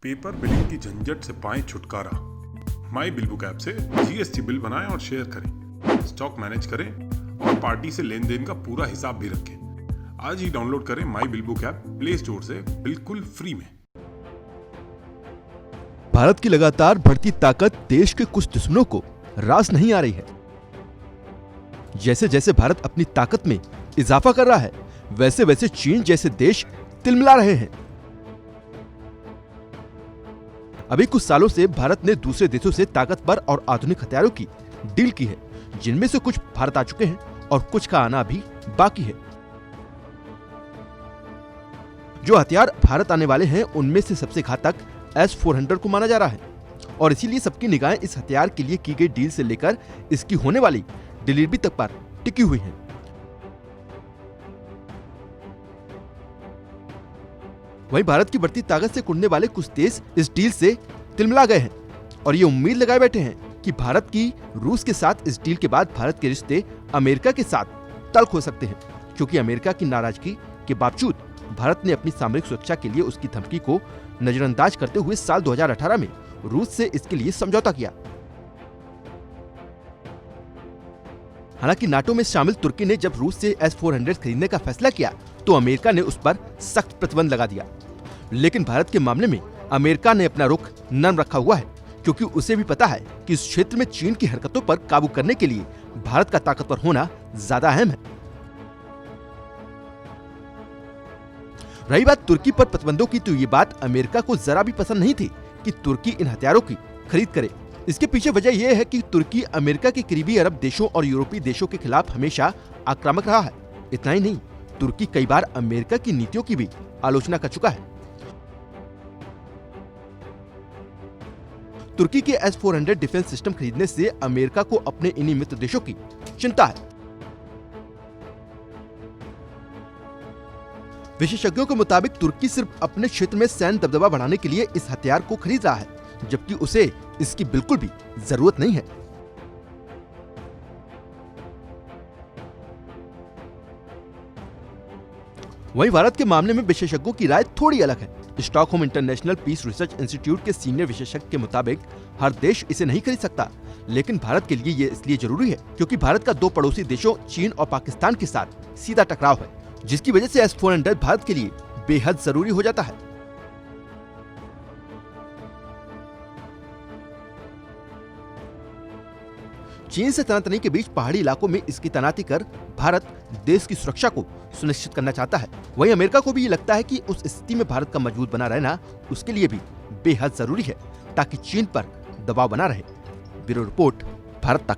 Paper billing की झंझट से पाएं छुटकारा। माई बिल बुक ऐप से जीएसटी बिल बनाएं और शेयर करें, स्टॉक मैनेज करें और पार्टी से लेन देन का पूरा हिसाब भी रखें। आज ही डाउनलोड करें my bill book app play store से बिल्कुल फ्री में। भारत की लगातार बढ़ती ताकत देश के कुछ दुश्मनों को रास नहीं आ रही है। जैसे जैसे भारत अपनी ताकत में इजाफा कर रहा है, वैसे वैसे चीन जैसे देश तिलमिला रहे हैं। अभी कुछ सालों से भारत ने दूसरे देशों से ताकतवर और आधुनिक हथियारों की डील की है, जिनमें से कुछ भारत आ चुके हैं और कुछ का आना भी बाकी है। जो हथियार भारत आने वाले हैं, उनमें से सबसे घातक S-400 को माना जा रहा है और इसीलिए सबकी निगाहें इस हथियार के लिए की गई डील से लेकर इसकी होने वाली डिलीवरी तक पर टिकी हुई हैं। वहीं भारत की बढ़ती ताकत से कुंदने वाले कुछ देश इस डील से तिलमिला गए हैं और ये उम्मीद लगाए बैठे हैं कि भारत की रूस के साथ इस डील के बाद भारत के रिश्ते अमेरिका के साथ तल्ख हो सकते हैं, क्योंकि अमेरिका की नाराजगी के बावजूद भारत ने अपनी सामरिक सुरक्षा के लिए उसकी धमकी को नजरअंदाज करते हुए साल 2018 में रूस से इसके लिए समझौता किया। हालांकि नाटो में शामिल तुर्की ने जब रूस से S-400 खरीदने का फैसला किया तो अमेरिका ने उस पर सख्त प्रतिबंध लगा दिया। लेकिन भारत के मामले में अमेरिका ने अपना रुख नरम रखा हुआ है, क्योंकि उसे भी पता है कि इस क्षेत्र में चीन की हरकतों पर काबू करने के लिए भारत का ताकतवर होना ज्यादा अहम है। रही बात तुर्की पर प्रतिबंधों की, तो ये बात अमेरिका को जरा भी पसंद नहीं थी कि तुर्की इन हथियारों की खरीद करे। इसके पीछे वजह यह है कि तुर्की अमेरिका के करीबी अरब देशों और यूरोपीय देशों के खिलाफ हमेशा आक्रामक रहा है। इतना ही नहीं, तुर्की कई बार अमेरिका की नीतियों की भी आलोचना कर चुका है। तुर्की के S-400 डिफेंस सिस्टम खरीदने से अमेरिका को अपने इन्हीं मित्र देशों की चिंता है। विशेषज्ञों के मुताबिक तुर्की सिर्फ अपने क्षेत्र में सैन्य दबदबा बढ़ाने के लिए इस हथियार को खरीद रहा है, जबकि उसे इसकी बिल्कुल भी जरूरत नहीं है। वहीं भारत के मामले में विशेषज्ञों की राय थोड़ी अलग है। Stockholm International Peace Research Institute के सीनियर विशेषज्ञ के मुताबिक हर देश इसे नहीं खरीद सकता, लेकिन भारत के लिए ये इसलिए जरूरी है क्योंकि भारत का दो पड़ोसी देशों चीन और पाकिस्तान के साथ सीधा टकराव है, जिसकी वजह से S-400 भारत के लिए बेहद जरूरी हो जाता है। चीन से तनातनी के बीच पहाड़ी इलाकों में इसकी तैनाती कर भारत देश की सुरक्षा को सुनिश्चित करना चाहता है। वहीं अमेरिका को भी ये लगता है कि उस स्थिति में भारत का मजबूत बना रहना उसके लिए भी बेहद जरूरी है, ताकि चीन पर दबाव बना रहे। ब्यूरो रिपोर्ट, भारत तक।